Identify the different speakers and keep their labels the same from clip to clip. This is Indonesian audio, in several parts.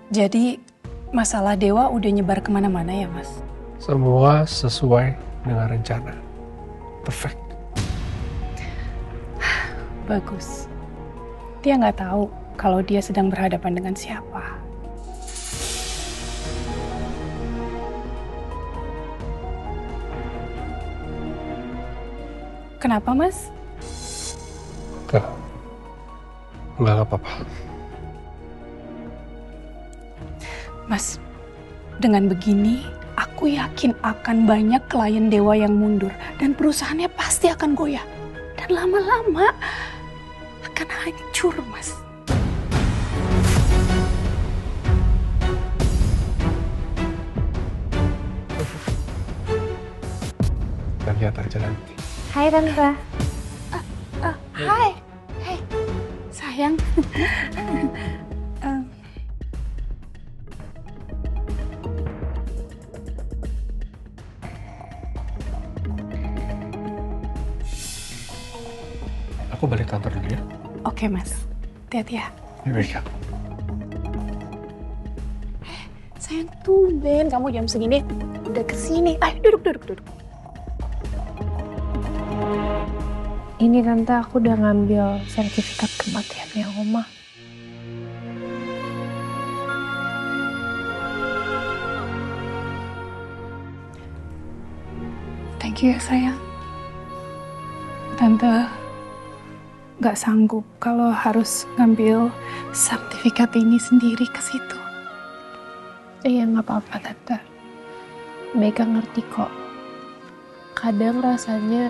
Speaker 1: Jadi masalah Dewa udah nyebar kemana-mana ya Mas?
Speaker 2: Semua sesuai dengan rencana. Perfect.
Speaker 1: Bagus. Dia nggak tahu kalau dia sedang berhadapan dengan siapa. Kenapa Mas?
Speaker 2: Enggak apa-apa.
Speaker 1: Mas, dengan begini aku yakin akan banyak klien Dewa yang mundur dan perusahaannya pasti akan goyah. Dan lama-lama akan hancur, Mas.
Speaker 2: Kita lihat aja nanti.
Speaker 3: Hai Tante.
Speaker 1: Hai. Hai. Sayang.
Speaker 2: Aku balik kantor dulu ya.
Speaker 1: Oke, Mas. Hati-hati ya.
Speaker 2: Baik ya.
Speaker 1: Sayang, tumben kamu jam segini udah kesini. Ayo duduk.
Speaker 3: Ini Tante, aku udah ngambil sertifikat kematiannya Oma.
Speaker 1: Thank you ya, sayang. Tante gak sanggup kalau harus ngambil sertifikat ini sendiri ke situ.
Speaker 3: Iya, nggak apa-apa Tante. Mega ngerti kok. Kadang rasanya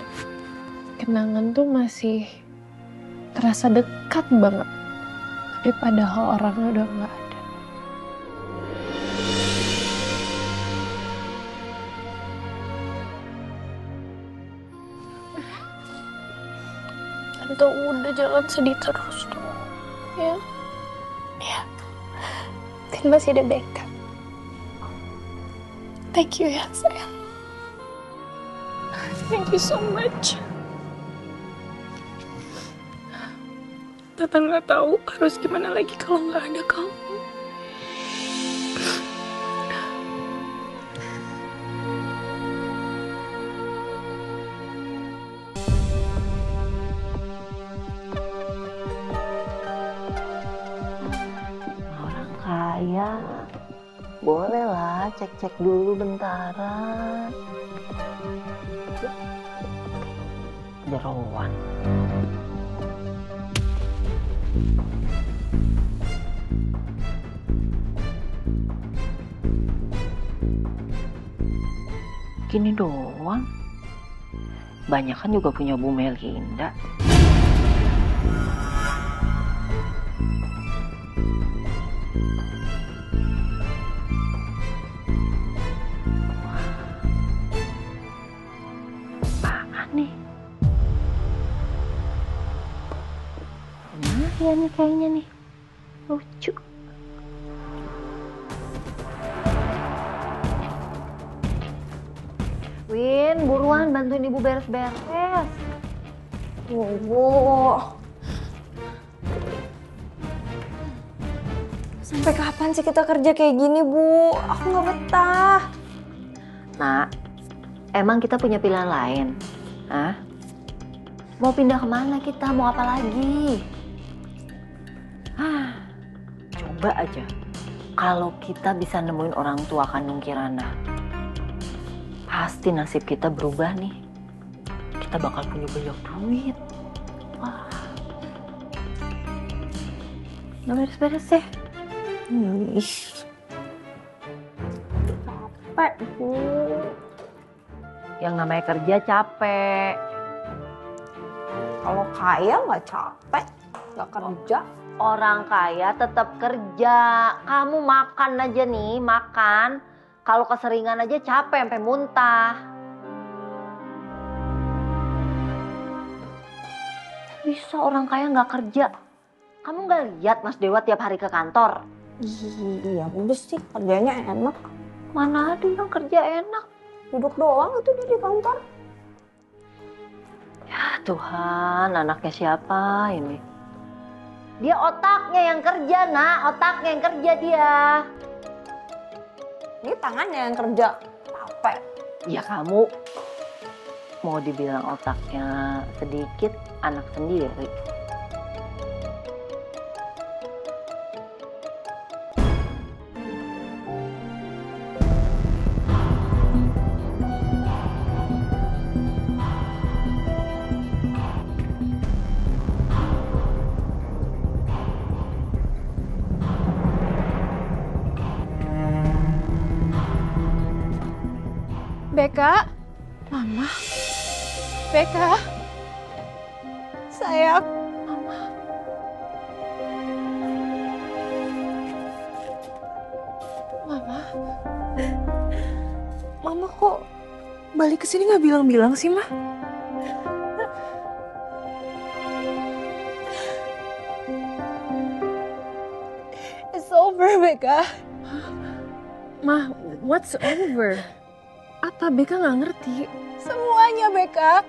Speaker 3: kenangan tuh masih terasa dekat banget. Tapi padahal orangnya udah nggak ada. Tante udah jangan sedih terus dong. Ya.
Speaker 1: Ya,
Speaker 3: Kan masih ada Beka.
Speaker 1: thank you ya, sayang. Thank you so much. Tante nggak tahu harus gimana lagi kalau nggak ada kamu.
Speaker 4: Orang kaya, bolehlah cek-cek dulu bentaran. Jeroan. Gini doang. Banyak kan juga punya Bu Melinda. Apaan nih? Iya nih kayaknya nih. Lucu. Win, buruan bantuin ibu beres-beres.
Speaker 5: Bu. Sampai kapan sih kita kerja kayak gini, Bu? Aku nggak betah.
Speaker 4: Nak, emang kita punya pilihan lain? Hah? Mau pindah kemana kita? Mau apa lagi? Coba aja. Kalau kita bisa nemuin orang tua kandung Kirana, pasti nasib kita berubah nih. Kita bakal punya banyak duit. Wah. Nggak beres-beres deh.
Speaker 5: Ih. Capek, Bu.
Speaker 4: Yang namanya kerja capek.
Speaker 5: Kalau kaya nggak capek, nggak kerja.
Speaker 4: Orang kaya tetap kerja. Kamu makan aja nih, makan. Kalau keseringan aja capek sampai muntah. Bisa orang kaya nggak kerja. Kamu nggak lihat Mas Dewa tiap hari ke kantor?
Speaker 5: Iya, bagus sih. Kerjanya enak.
Speaker 4: Mana ada yang kerja enak?
Speaker 5: Duduk doang itu dia di kantor.
Speaker 4: Ya Tuhan, anaknya siapa ini? Dia otaknya yang kerja, nak. Otaknya yang kerja dia.
Speaker 5: Ini tangannya yang kerja. Capek.
Speaker 4: Ya kamu mau dibilang otaknya sedikit, anak sendiri.
Speaker 3: Beka, Mama, Beka, sayang, Mama. Mama, Mama kok balik ke sini nggak bilang-bilang sih, Ma?
Speaker 5: It's over, Beka.
Speaker 3: Ma, what's over? Apa Beka nggak ngerti?
Speaker 5: Semuanya, Beka.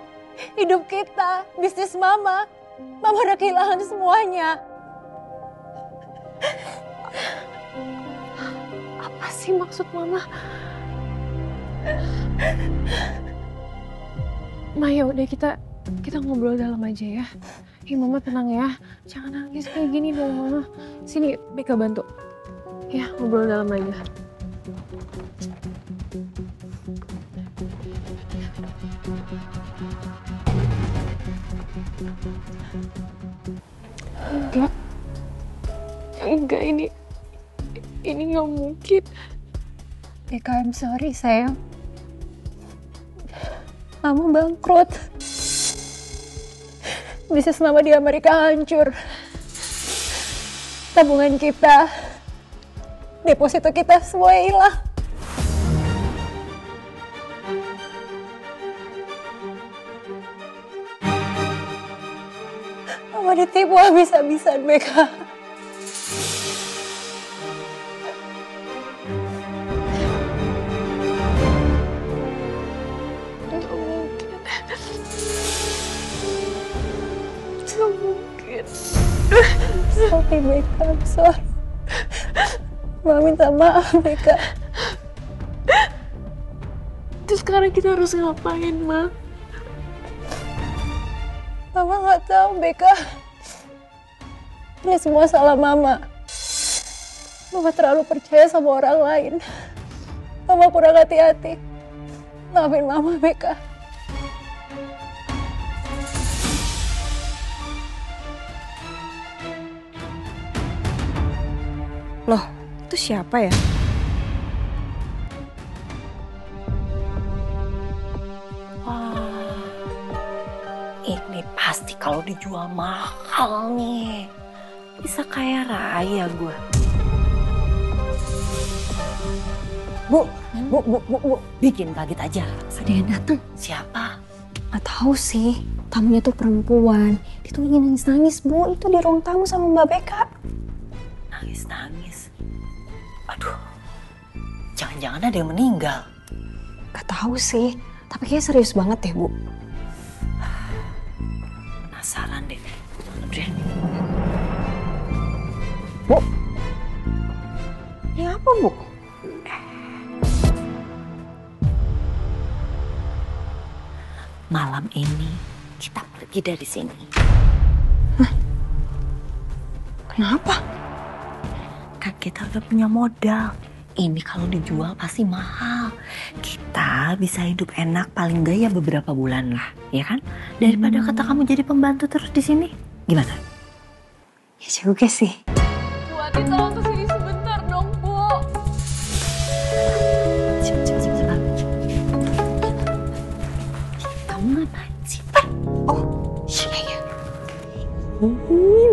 Speaker 5: Hidup kita, bisnis Mama. Mama udah kehilangan semuanya.
Speaker 3: Apa sih maksud Mama? Maya udah kita ngobrol dalam aja ya. Mama tenang ya. Jangan nangis kayak gini dong, Mama. Sini Beka bantu. Ya, ngobrol dalam aja. Enggak, ini nggak mungkin.
Speaker 5: Beka, I'm sorry, sayang. Mama bangkrut. Bisnis Mama di Amerika hancur. Tabungan kita, deposito kita semua hilang. Mama ditipu habis-habisan, Beka. Sorry, Beka, I'm sorry. Mama minta maaf, Beka.
Speaker 3: Terus sekarang kita harus ngapain, Ma?
Speaker 5: Mama nggak tahu, Beka. Ini semua salah Mama. Mama terlalu percaya sama orang lain. Mama kurang hati-hati. Maafin Mama, Beka.
Speaker 6: Loh, itu siapa ya?
Speaker 4: Wah, ini pasti kalau dijual mahal nih. Bisa kaya raya gue. Bu, bikin kaget aja.
Speaker 5: Ada yang datang.
Speaker 4: Siapa?
Speaker 5: Nggak tahu sih. Tamunya tuh perempuan. Dia tuh lagi nangis-nangis, Bu. Itu di ruang tamu sama Mbak Beka.
Speaker 4: Nangis-nangis. Aduh, jangan-jangan ada yang meninggal.
Speaker 5: Nggak tahu sih. Tapi kayaknya serius banget deh, Bu.
Speaker 4: Penasaran deh. Udah.
Speaker 5: Bu. Ini apa, Bu?
Speaker 4: Malam ini kita pergi dari sini.
Speaker 5: Kenapa?
Speaker 4: Kan kita udah punya modal. Ini kalau dijual pasti mahal. Kita bisa hidup enak paling gak ya beberapa bulan lah, ya kan? Daripada kata kamu jadi pembantu terus di sini. Gimana?
Speaker 5: Ya juga sih.
Speaker 3: Bu Ati, tolong kesini sebentar dong, Bu.
Speaker 4: Cepat. Kamu ngapain sih?
Speaker 5: Oh, iya.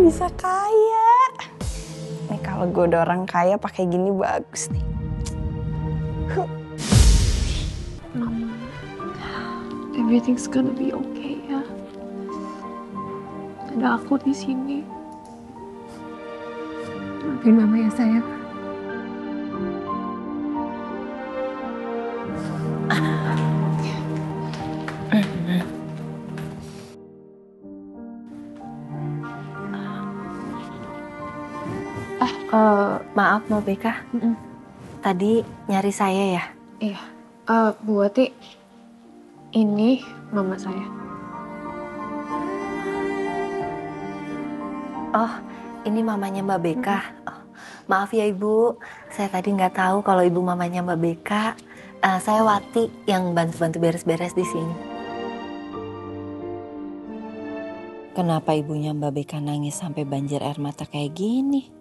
Speaker 5: Bisa kaya. Nih kalau gue udah orang kaya pakai gini bagus nih.
Speaker 3: Mama, everything's gonna be okay ya. Ada aku di sini.
Speaker 5: Maafin Mama ya, sayang.
Speaker 4: Maaf Mbak Beka, tadi nyari saya ya?
Speaker 3: Iya, Bu Wati, ini mama saya.
Speaker 4: Oh, ini mamanya Mbak Beka. Oh, maaf ya Ibu, saya tadi nggak tahu kalau Ibu mamanya Mbak Beka. Saya Wati yang bantu-bantu beres-beres di sini. Kenapa ibunya Mbak Beka nangis sampai banjir air mata kayak gini?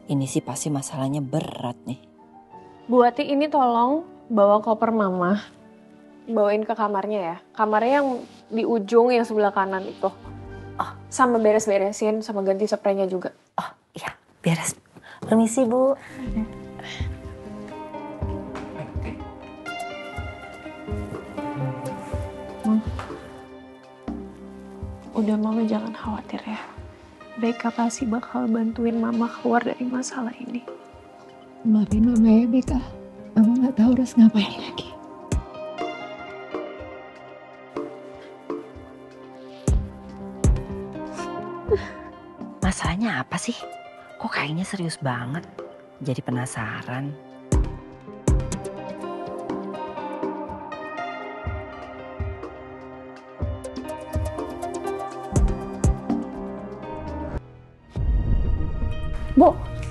Speaker 4: Ini sih pasti masalahnya berat nih.
Speaker 3: Bu Wati, ini tolong bawa koper mama, bawain ke kamarnya ya. Kamarnya yang di ujung yang sebelah kanan itu.
Speaker 4: Oh,
Speaker 3: sama beres-beresin, sama ganti spraynya juga.
Speaker 4: Oh iya, beres. Permisi Bu.
Speaker 3: Udah mama jangan khawatir ya. Beka pasti bakal bantuin mama keluar dari masalah ini.
Speaker 5: Maafin mama ya Beka. Mama gak tahu harus ngapain lagi.
Speaker 4: Masalahnya apa sih? Kok kayaknya serius banget? Jadi penasaran.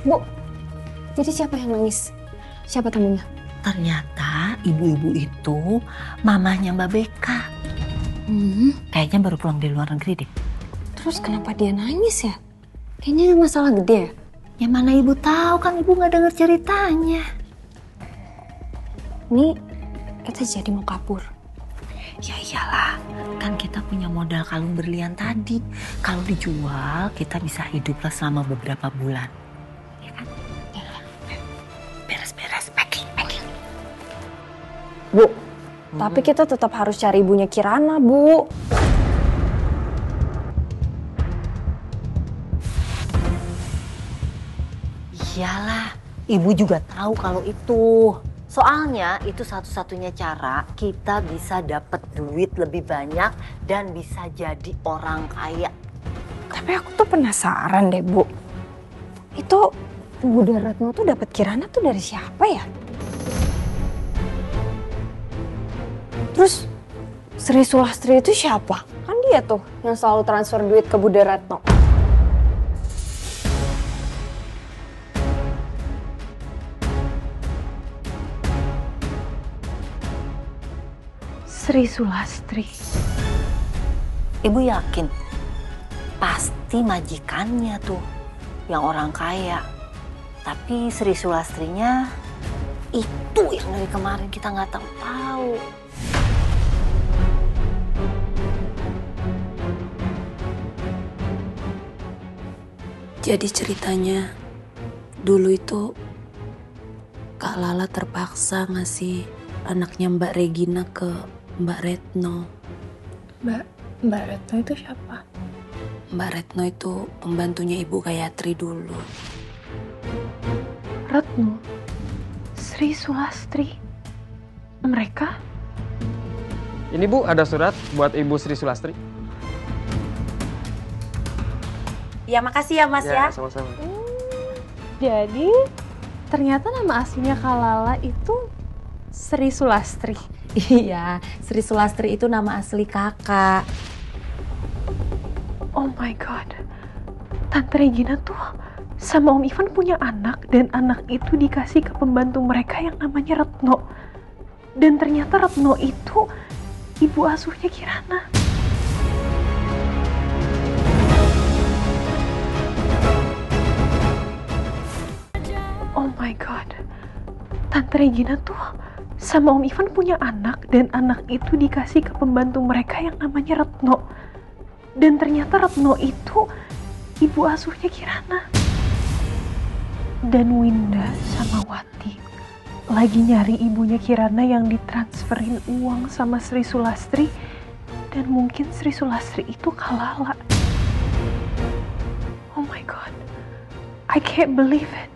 Speaker 6: Bu, jadi siapa yang nangis? Siapa temunya?
Speaker 4: Ternyata ibu-ibu itu mamanya Mbak Beka. Kayaknya baru pulang dari luar negeri deh.
Speaker 6: Terus kenapa dia nangis ya? Kayaknya ada masalah gede ya?
Speaker 4: Ya mana ibu tahu, kan ibu nggak dengar ceritanya.
Speaker 6: Ini kita jadi mau kabur.
Speaker 4: Ya iyalah, kan kita punya modal kalung berlian tadi. Kalau dijual, kita bisa hiduplah selama beberapa bulan. Ya kan? Beres-beres, packing.
Speaker 6: Bu, tapi kita tetap harus cari ibunya Kirana, Bu.
Speaker 4: Iyalah, ibu juga tahu kalau itu. Soalnya itu satu-satunya cara kita bisa dapat duit lebih banyak dan bisa jadi orang kaya.
Speaker 6: Tapi aku tuh penasaran deh, Bu. Itu Budha Retno tuh dapat Kirana tuh dari siapa ya? Terus Sri Sulastri itu siapa? Kan dia tuh yang selalu transfer duit ke Budha Retno.
Speaker 3: Sri Sulastri.
Speaker 4: Ibu yakin pasti majikannya tuh yang orang kaya. Tapi Sri Sulastrinya itu yang dari kemarin kita nggak tahu.
Speaker 1: Jadi ceritanya dulu itu Kak Lala terpaksa ngasih anaknya Mbak Regina ke Mbak Retno.
Speaker 3: Mbak Retno itu siapa?
Speaker 1: Mbak Retno itu pembantunya Ibu Gayatri dulu.
Speaker 3: Retno, Sri Sulastri, mereka?
Speaker 7: Ini Bu, ada surat buat Ibu Sri Sulastri.
Speaker 4: Ya makasih ya Mas ya.
Speaker 7: Sama-sama.
Speaker 3: Jadi ternyata nama aslinya Kak Lala itu Sri Sulastri.
Speaker 4: Iya, Sri Sulastri itu nama asli kakak.
Speaker 3: Oh my god, Tante Regina tuh sama Om Ivan punya anak dan anak itu dikasih ke pembantu mereka yang namanya Retno. Dan ternyata Retno itu ibu asuhnya Kirana. Oh my god, Tante Regina tuh sama Om Ivan punya anak dan anak itu dikasih ke pembantu mereka yang namanya Retno. Dan ternyata Retno itu ibu asuhnya Kirana. Dan Winda sama Wati lagi nyari ibunya Kirana yang ditransferin uang sama Sri Sulastri. Dan mungkin Sri Sulastri itu Kak Lala. Oh my god, I can't believe it.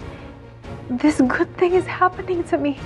Speaker 3: This good thing is happening to me.